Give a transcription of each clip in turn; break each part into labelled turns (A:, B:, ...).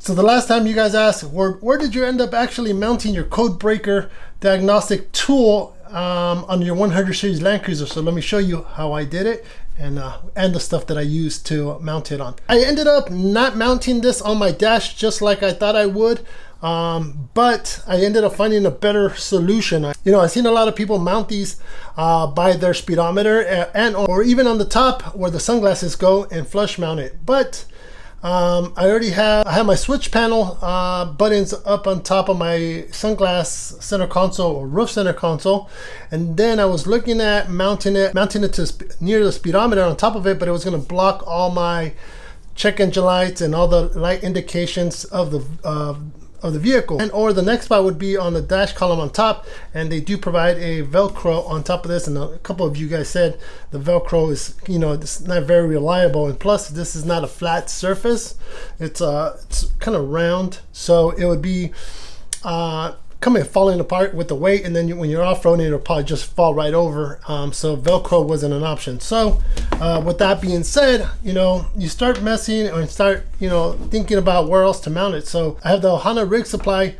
A: So the last time you guys asked, where did you end up actually mounting your Codebreaker diagnostic tool on your 100 series LANDCRUISER? So let me show you how I did it and the stuff that I used to mount it on. I ended up not mounting this on my dash just like I thought I would, but I ended up finding a better solution. You know, I've seen a lot of people mount these by their speedometer or even on the top where the sunglasses go and flush mount it. But I have my switch panel buttons up on top of my sunglass center console or roof center console, and then I was looking at mounting it to near the speedometer on top of it, but it was going to block all my check engine lights and all the light indications of the vehicle. And or the next spot would be on the dash column on top, and they do provide a Velcro on top of this, and a couple of you guys said the Velcro is, you know, it's not very reliable, and plus this is not a flat surface, it's kind of round, so it would be falling apart with the weight, and then when you're off-roading it'll probably just fall right over, so Velcro wasn't an option. So with that being said, you know, you start messing or start, you know, thinking about where else to mount it. So I have the OhanaRigsupply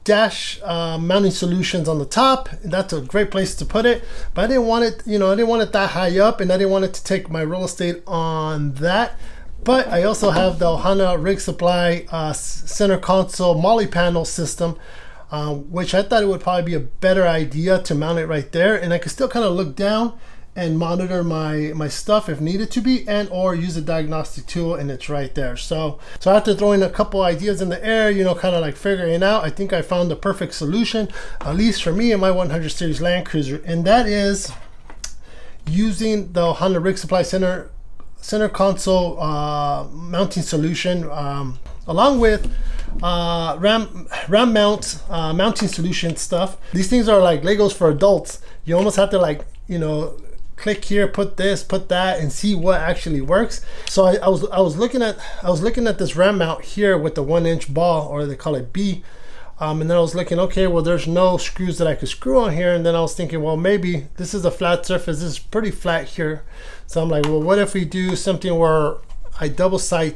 A: dash mounting solutions on the top. That's a great place to put it, but I didn't want it, you know, I didn't want it that high up, and I didn't want it to take my real estate on that. But I also have the OhanaRigsupply center console MOLLE panel system, which I thought it would probably be a better idea to mount it right there, and I could still kind of look down and monitor my stuff if needed to be, and or use a diagnostic tool, and it's right there. So after throwing a couple ideas in the air, you know, kind of like figuring it out, I think I found the perfect solution, at least for me and my 100 series LANDCRUISER, and that is using the OhanaRigsupply center console mounting solution, along with RAM mount mounting solution stuff. These things are like Legos for adults. You almost have to, like, you know, click here, put this, put that, and see what actually works. So I was looking at this RAM mount here with the 1-inch ball, or they call it B, and then I was looking, okay, well, there's no screws that I could screw on here, and then I was thinking, well, maybe this is a flat surface, this is pretty flat here, so I'm like, well, what if we do something where I double side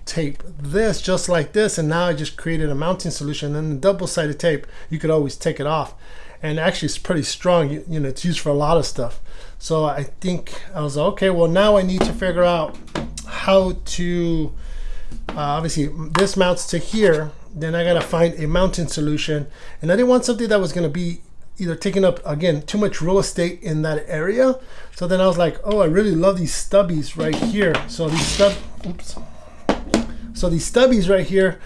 A: tape this just like this, and now I just created a mounting solution. And the double-sided tape, you could always take it off, and actually it's pretty strong, you know, it's used for a lot of stuff. So I think I was like, okay, well, now I need to figure out how to obviously this mounts to here, then I gotta find a mounting solution, and I didn't want something that was going to be either taking up, again, too much real estate in that area. So then I was like, oh, I really love these stubbies right here. So these stubbies right here,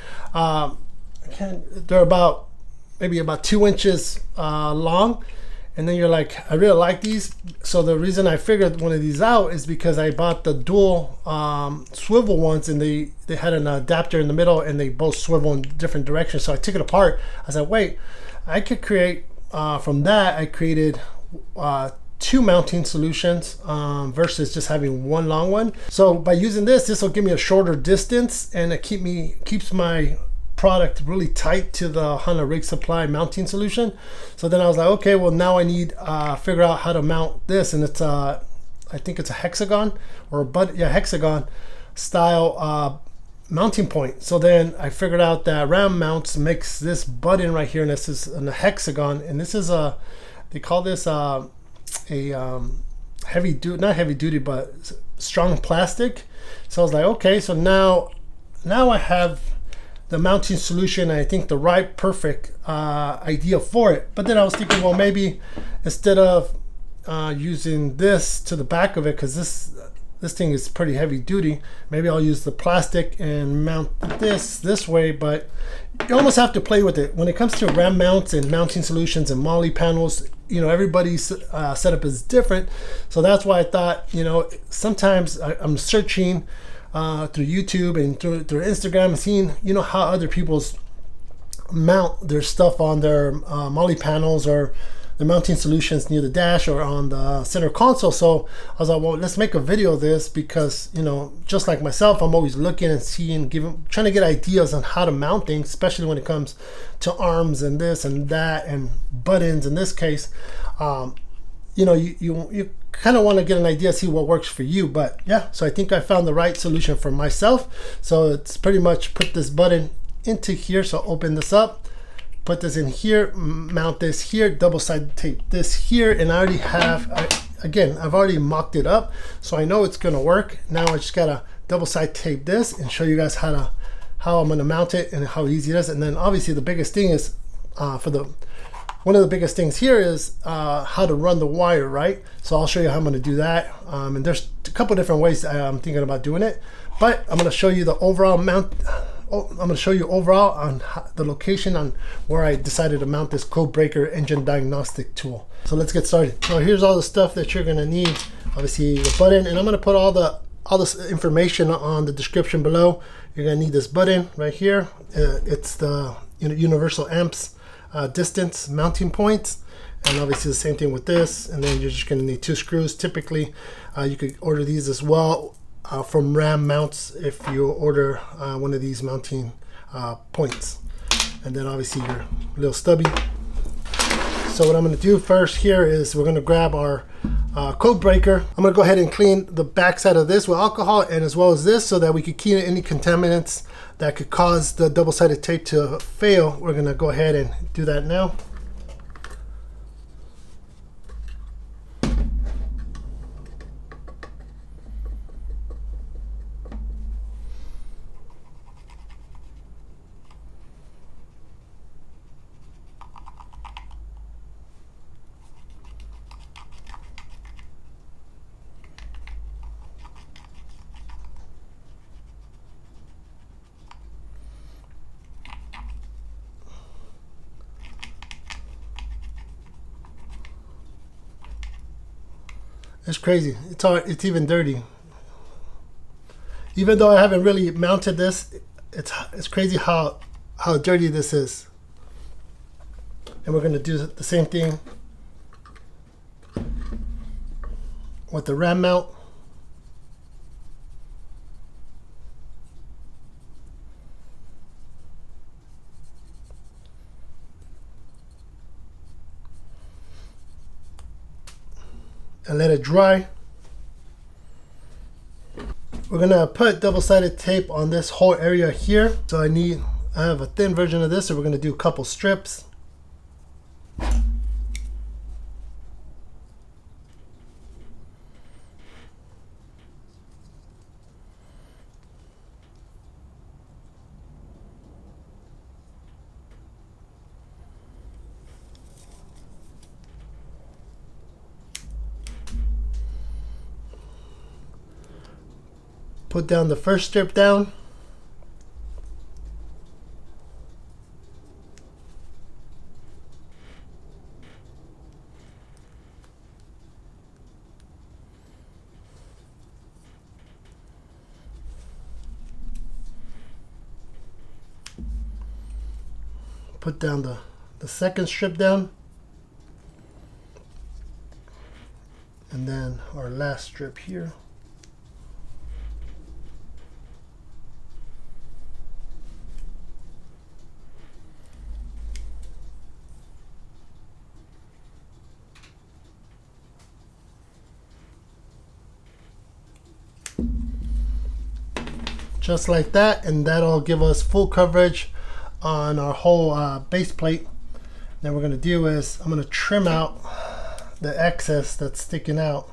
A: they're maybe about 2 inches long, and then you're like, I really like these. So the reason I figured one of these out is because I bought the dual swivel ones, and they had an adapter in the middle, and they both swivel in different directions. So I took it apart. I said, wait, I could create from that. I created 2 mounting solutions versus just having one long one. So by using this will give me a shorter distance, and it keeps my product really tight to the OhanaRigsupply mounting solution. So then I was like, okay, well, now I need figure out how to mount this, and it's I think it's a hexagon or hexagon style mounting point. So then I figured out that RAM mounts makes this button right here, and this is a hexagon, and this is they call this not heavy duty, but strong plastic. So I was like, okay, so now I have the mounting solution, and I think the right perfect idea for it. But then I was thinking, well, maybe instead of using this to the back of it, because this thing is pretty heavy duty, maybe I'll use the plastic and mount this way. But you almost have to play with it when it comes to RAM mounts and mounting solutions and MOLLE panels. You know, everybody's setup is different, so that's why I thought, you know, sometimes I'm searching through YouTube and through Instagram and seeing, you know, how other people's mount their stuff on their MOLLE panels or the mounting solutions near the dash or on the center console. So I was like, well, let's make a video of this, because, you know, just like myself, I'm always looking and seeing, trying to get ideas on how to mount things, especially when it comes to arms and this and that and buttons in this case. You you know, you kind of want to get an idea, see what works for you. But yeah, so I think I found the right solution for myself. So it's pretty much put this button into here. So open this up, put this in here, mount this here, double-sided tape this here, and I already have, again, I've already mocked it up, so I know it's gonna work. Now I just gotta double-sided tape this and show you guys how I'm gonna mount it and how easy it is. And then obviously the biggest thing is one of the biggest things here is how to run the wire, right? So I'll show you how I'm gonna do that. And there's a couple different ways I'm thinking about doing it, but I'm gonna show you the overall mount. I'm gonna show you overall on the location on where I decided to mount this Codebreaker engine diagnostic tool. So let's get started. So here's all the stuff that you're gonna need. Obviously the button, and I'm gonna put all this information on the description below. You're gonna need this button right here. It's the universal amps distance mounting points, and obviously the same thing with this. And then you're just going to need 2 screws. Typically you could order these as well from Ram Mounts if you order one of these mounting points. And then obviously your little stubby. So what I'm going to do first here is we're going to grab our Codebreaker. I'm going to go ahead and clean the backside of this with alcohol, and as well as this, so that we could clean any contaminants that could cause the double-sided tape to fail. We're going to go ahead and do that now. It's crazy. It's even dirty. Even though I haven't really mounted this, it's crazy how dirty this is. And we're going to do the same thing with the RAM mount. And let it dry. We're gonna put double-sided tape on this whole area here. So I have a thin version of this, so we're gonna do a couple strips. Put down the first strip down. Put down the second strip down. And then our last strip here. Just like that, and that'll give us full coverage on our whole base plate. Then we're going to do is I'm going to trim out the excess that's sticking out.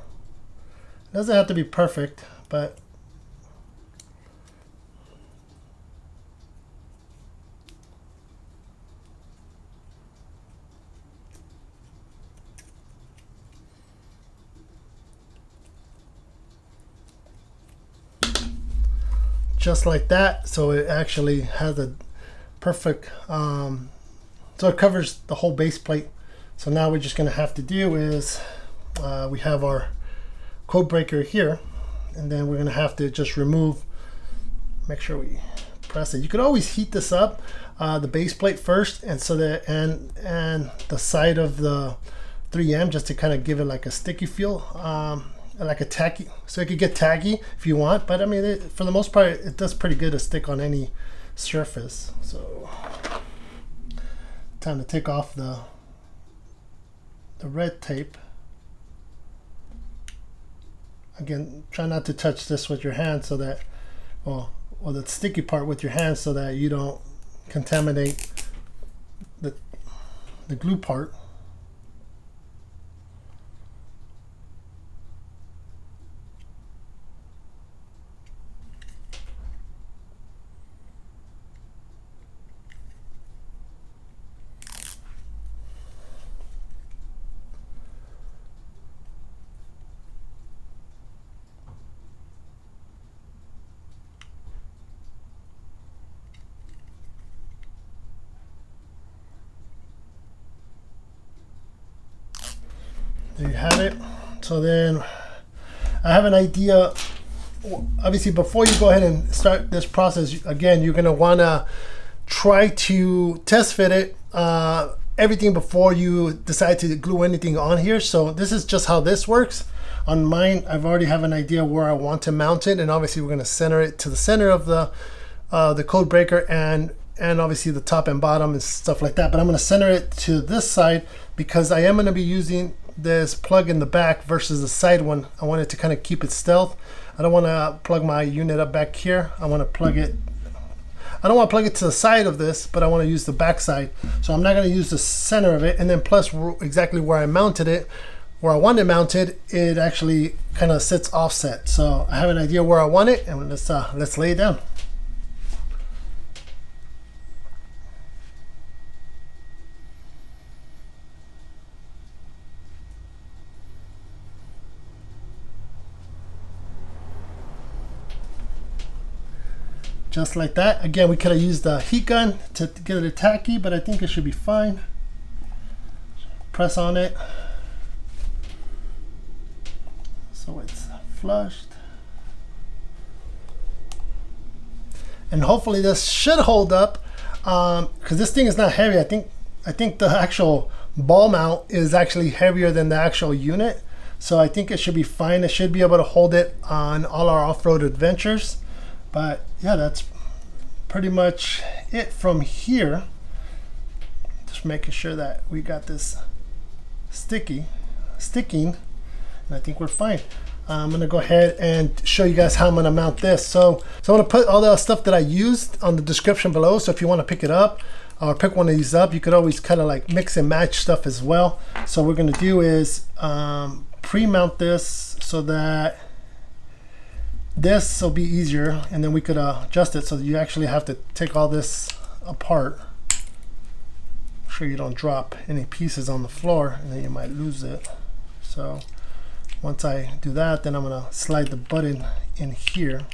A: It doesn't have to be perfect, but just like that, so it actually has a perfect so it covers the whole base plate. So now we're just going to have to do is we have our Codebreaker here, and then we're going to have to just remove, make sure we press it. You could always heat this up, the base plate first, and so that and the side of the 3M, just to kind of give it like a sticky feel, like a tacky, so it could get tacky if you want, but I mean for the most part it does pretty good to stick on any surface. So time to take off the red tape. again, try not to touch this with your hand so that, or the sticky part with your hand so that you don't contaminate the glue part. There you have it. So then I have an idea. Obviously, before you go ahead and start this process, again, you're going to want to try to test fit it, everything before you decide to glue anything on here. So this is just how this works. On mine, I've already have an idea where I want to mount it, and obviously we're going to center it to the center of the Codebreaker and obviously the top and bottom and stuff like that. But I'm going to center it to this side because I am going to be using this plug in the back versus the side one. I want it to kind of keep it stealth. I don't want to plug my unit up back here. I want to plug it, I don't want to plug it to the side of this, but I want to use the back side. So I'm not going to use the center of it. And then plus exactly where I mounted it, where I want it mounted, it actually kind of sits offset. So I have an idea where I want it, and let's lay it down. Just like that. Again, we could have used the heat gun to get it tacky, but I think it should be fine. Press on it so it's flushed. And hopefully this should hold up, because this thing is not heavy. I think the actual ball mount is actually heavier than the actual unit. So I think it should be fine. It should be able to hold it on all our off-road adventures. But yeah, that's pretty much it from here. Just making sure that we got this sticking, and I think we're fine. I'm gonna go ahead and show you guys how I'm gonna mount this. So I'm gonna put all the stuff that I used on the description below. So if you want to pick it up or pick one of these up, you could always kind of like mix and match stuff as well. So what we're gonna do is pre-mount this so that this will be easier, and then we could adjust it so that you actually have to take all this apart. Make sure you don't drop any pieces on the floor, and then you might lose it. So once I do that, then I'm gonna slide the button in here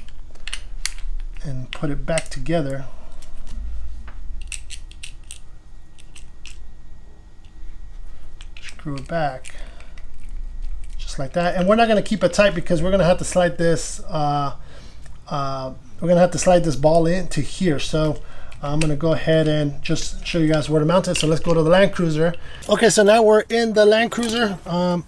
A: and put it back together. Screw it back. Like that, and we're not going to keep it tight because we're going to have to slide this ball into here. So I'm going to go ahead and just show you guys where to mount it. So let's go to the LANDCRUISER. Okay, so now we're in the LANDCRUISER.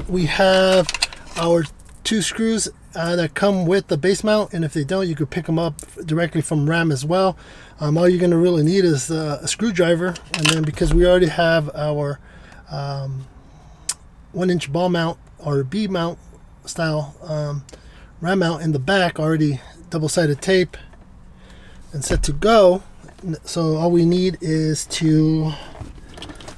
A: We have our 2 screws that come with the base mount, and if they don't, you could pick them up directly from RAM as well. All you're going to really need is a screwdriver, and then because we already have our 1-inch ball mount or B mount style RAM mount in the back, already double-sided tape and set to go. So all we need is to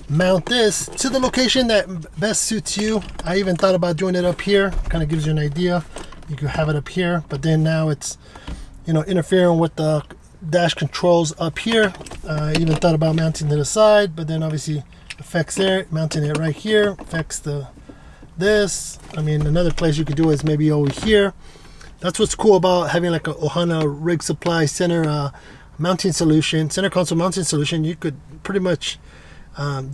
A: mount this to the location that best suits you. I even thought about doing it up here. Kind of gives you an idea. You could have it up here, but then now it's, you know, interfering with the dash controls up here. I even thought about mounting to the side, but then obviously affects there. Mounting it right here affects this. I mean, another place you could do is maybe over here. That's what's cool about having like a OhanaRigsupply center mounting solution, center console mounting solution. You could pretty much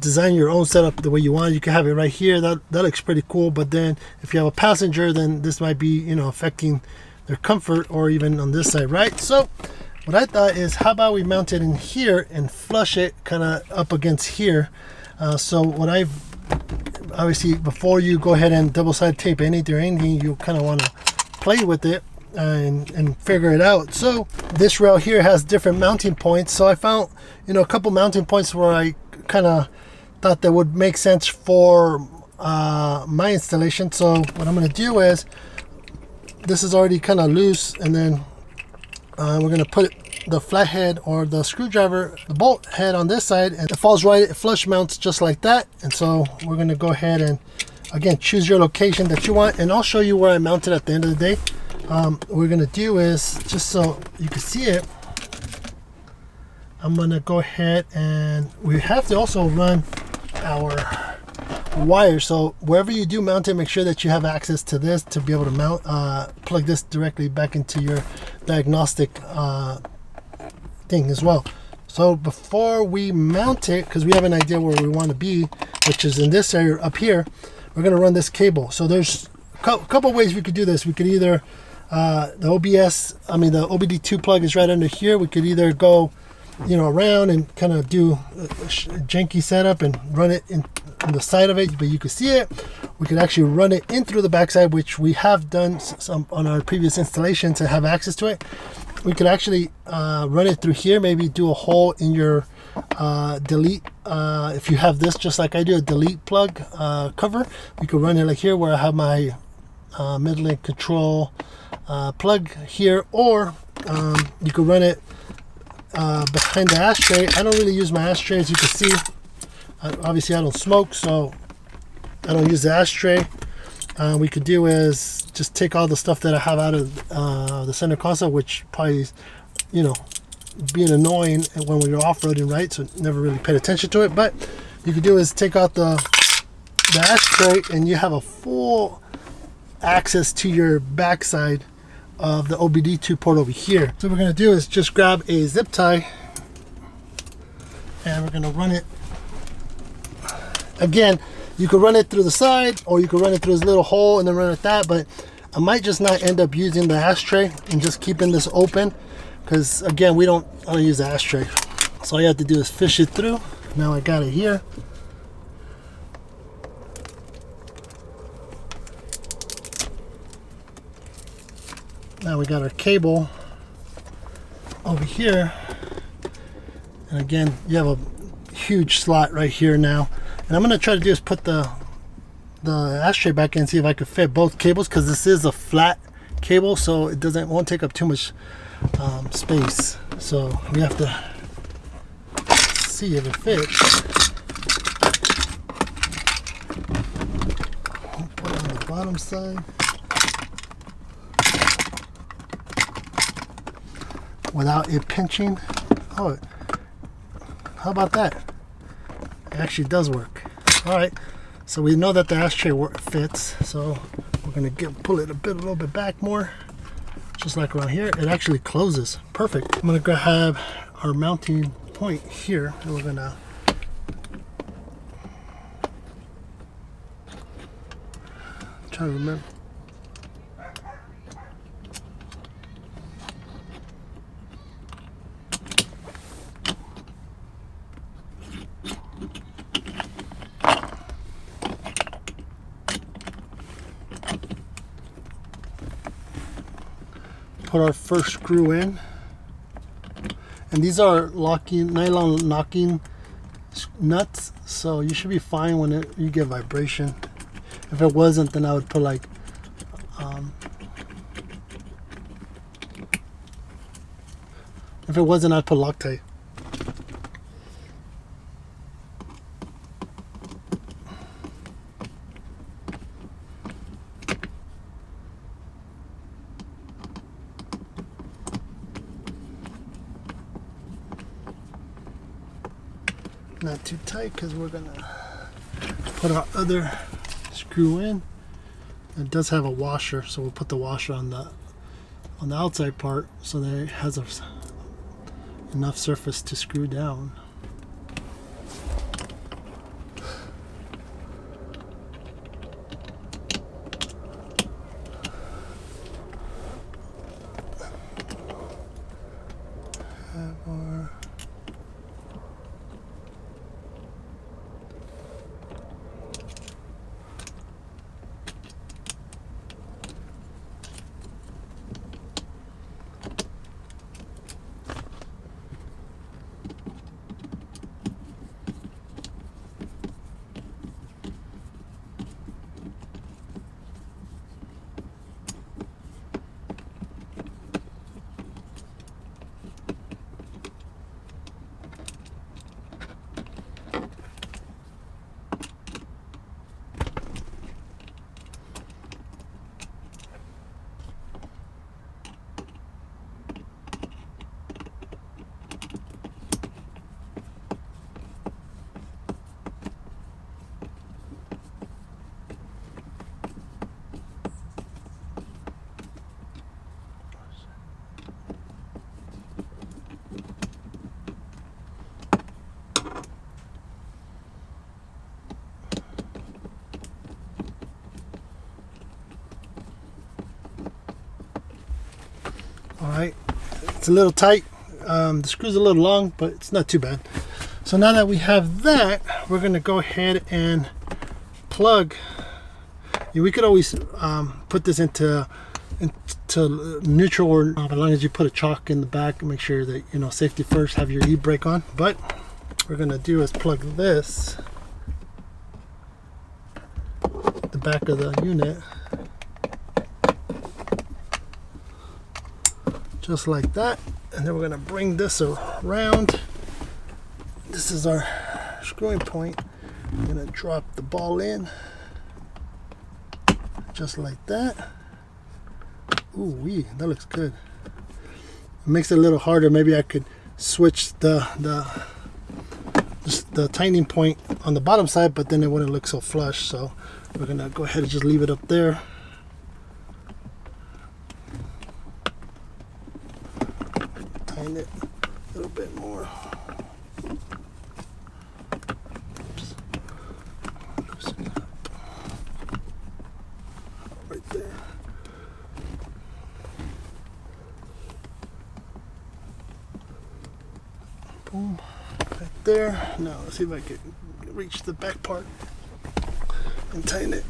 A: design your own setup the way you want. You can have it right here. That looks pretty cool. But then if you have a passenger, then this might be, you know, affecting their comfort, or even on this side, right? So what I thought is, how about we mount it in here and flush it kind of up against here. So what I've obviously, before you go ahead and double-sided tape anything, you kind of want to play with it and figure it out. So this rail here has different mounting points. So I found, you know, a couple mounting points where I kind of thought that would make sense for my installation. So what I'm going to do is this is already kind of loose, and then we're going to put the flathead or the screwdriver, the bolt head on this side, and it falls right, it flush mounts just like that. And so we're going to go ahead and again choose your location that you want, and I'll show you where I mount it at the end of the day. What we're going to do is, just so you can see it, I'm going to go ahead, and we have to also run our wire. So wherever you do mount it, make sure that you have access to this to be able to mount, plug this directly back into your diagnostic thing as well. So before we mount it, because we have an idea where we want to be, which is in this area up here, we're going to run this cable. So there's a couple ways we could do this. We could either the OBD2 plug is right under here. We could either go, you know, around and kind of do a janky setup and run it in on the side of it, but you can see it. We could actually run it in through the backside, which we have done some on our previous installation to have access to it. We could actually run it through here, maybe do a hole in your delete, if you have this just like I do, a delete plug cover. We could run it like here where I have my mid-link control plug here, or you could run it behind the ashtray. I don't really use my ashtray, as you can see. Obviously I don't smoke, so I don't use the ashtray. We could do is just take all the stuff that I have out of the center console, which probably, you know, being annoying when you're off-roading, right? So never really paid attention to it. But you could do is take out the ashtray, and you have a full access to your backside of the OBD2 port over here. So what we're going to do is just grab a zip tie, and we're going to run it. Again, you could run it through the side, or you could run it through this little hole and then run it that, but I might just not end up using the ashtray and just keeping this open, because again, I don't use the ashtray. So all you have to do is fish it through. Now I got it here. Now we got our cable over here, and again, you have a huge slot right here now. And I'm going to try to do is put the ashtray back in, see if I could fit both cables, because this is a flat cable, so it won't take up too much space. So we have to see if it fits. Put it on the bottom side without it pinching. Oh, how about that? It actually does work. All right, so we know that the ashtray fits, so we're gonna pull it a little bit back more, just like around here. It actually closes perfect. I'm gonna grab our mounting point here, and we're gonna try to remember. Put our first screw in, and these are nylon locking nuts, so you should be fine when you get vibration. If it wasn't, then I would put like if it wasn't, I'd put Loctite. Not too tight, because we're gonna put our other screw in. It does have a washer, so we'll put the washer on the outside part so that it has enough surface to screw down. It's a little tight. The screw's a little long, but it's not too bad. So now that we have that, we're gonna go ahead and plug. We could always put this into neutral, or as long as you put a chalk in the back and make sure that, you know, safety first, have your e-brake on. But what we're gonna do is plug this, the back of the unit, just like that, and then we're gonna bring this around. This is our screwing point. I'm gonna drop the ball in just like that. Ooh wee, that looks good. It makes it a little harder. Maybe I could switch the tightening point on the bottom side, but then it wouldn't look so flush. So we're gonna go ahead and just leave it up there. Tighten it a little bit more. Oops. Loosen it up. Right there. Boom. Right there. Now let's see if I can reach the back part and tighten it.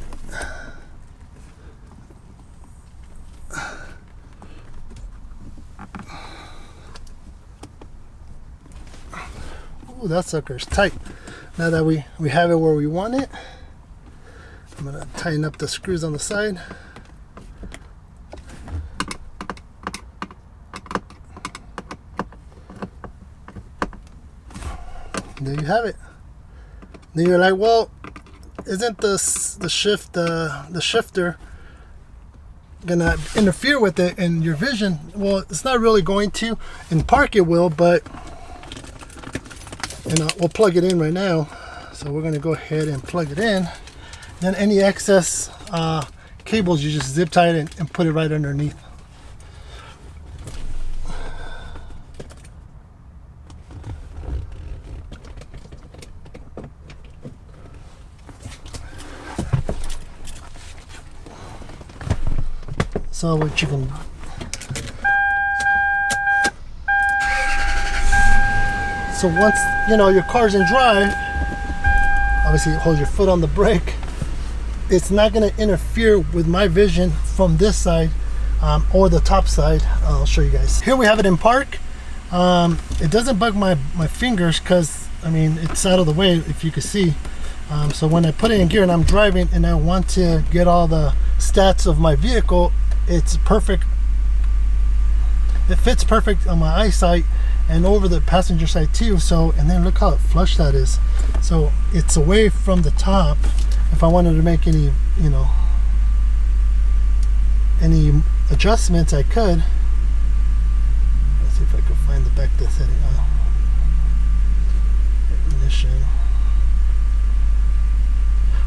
A: Ooh, that sucker's tight. Now that we have it where we want it, I'm gonna tighten up the screws on the side. There you have it. Then you're like, well, isn't the shifter gonna interfere with it in your vision? Well, it's not really going to. In park it will, but we'll plug it in right now. So we're gonna go ahead and plug it in. Then any excess cables, you just zip tie it and put it right underneath. So what you can, so once your car's in drive, obviously hold your foot on the brake. It's not going to interfere with my vision from this side or the top side. I'll show you guys. Here we have it in park. It doesn't bug my fingers because it's out of the way, if you can see. So when I put it in gear and I'm driving and I want to get all the stats of my vehicle, it's perfect. It fits perfect on my eyesight and over the passenger side too. So, and then look how flush that is. So it's away from the top. If I wanted to make any adjustments, I could. Let's see if I can find the back to setting. Ignition.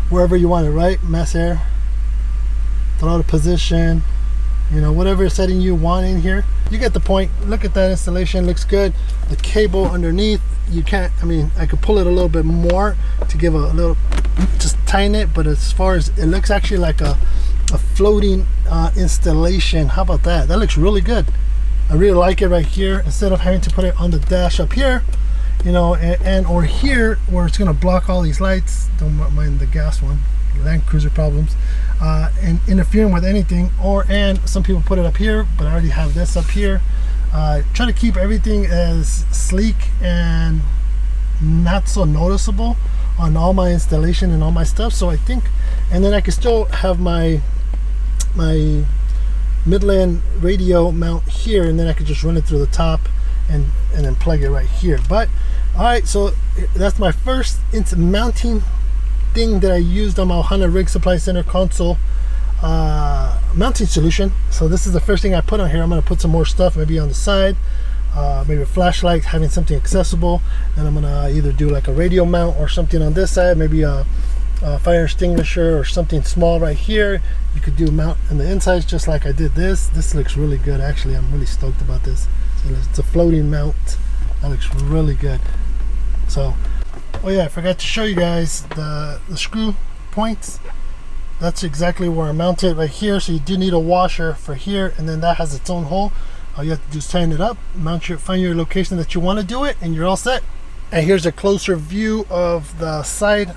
A: Wherever you want it, right? Mass air, throttle position, whatever setting you want in here. You get the point. Look at that installation, looks good. The cable underneath, you can't, I could pull it a little bit more to give a little, just tighten it, but as far as, it looks actually like a floating installation. How about that? That looks really good. I really like it right here. Instead of having to put it on the dash up here, or here where it's gonna block all these lights. Don't mind the gas one, LANDCRUISER problems, and interfering with anything. And some people put it up here, but I already have this up here. Try to keep everything as sleek and not so noticeable on all my installation and all my stuff. So I think, and then I can still have my Midland radio mount here, and then I could just run it through the top and then plug it right here. But all right, so that's my first mounting thing that I used on my OhanaRigsupply Center console mounting solution. So this is the first thing I put on here. I'm going to put some more stuff maybe on the side, maybe a flashlight, having something accessible, and I'm going to either do like a radio mount or something on this side, maybe a fire extinguisher or something small right here. You could do a mount on the insides just like I did this. This looks really good actually. I'm really stoked about this. So it's a floating mount. That looks really good. So, oh yeah, I forgot to show you guys the screw points. That's exactly where I mount it right here. So you do need a washer for here, and then that has its own hole. All you have to do is turn it up, find your location that you want to do it, and you're all set. And here's a closer view of the side.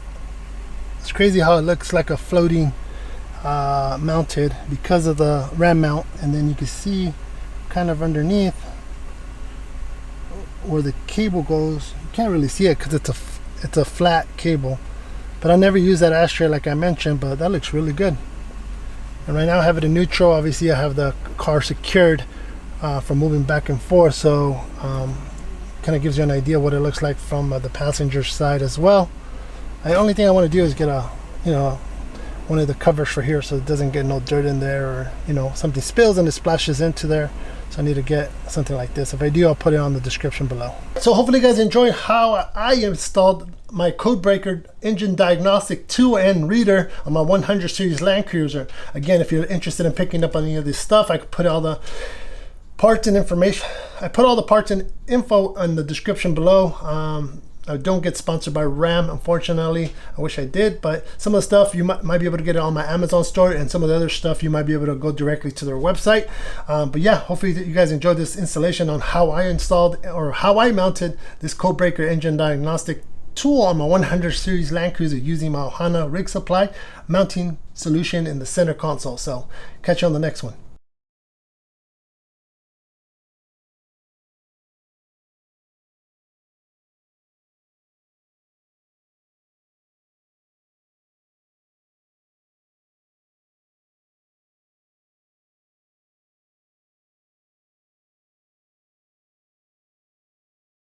A: It's crazy how it looks like a floating mounted because of the RAM mount, and then you can see kind of underneath where the cable goes. You can't really see it because it's a flat cable, but I never use that ashtray like I mentioned, but that looks really good. And right now I have it in neutral. Obviously I have the car secured from moving back and forth, so kind of gives you an idea what it looks like from the passenger side as well. The only thing I want to do is get one of the covers for here so it doesn't get no dirt in there, or something spills and it splashes into there. So I need to get something like this. If I do, I'll put it on the description below. So hopefully you guys enjoyed how I installed my Codebreaker engine diagnostic tool and reader on my 100 series Land Cruiser. Again, if you're interested in picking up on any of this stuff, I could put all the parts and information. I put all the parts and info in the description below. I don't get sponsored by RAM, unfortunately. I wish I did, but some of the stuff you might be able to get it on my Amazon store, and some of the other stuff you might be able to go directly to their website. But yeah, hopefully you guys enjoyed this installation on how I installed or how I mounted this Codebreaker engine diagnostic tool on my 100 series Land Cruiser using my OhanaRigsupply mounting solution in the center console. So catch you on the next one.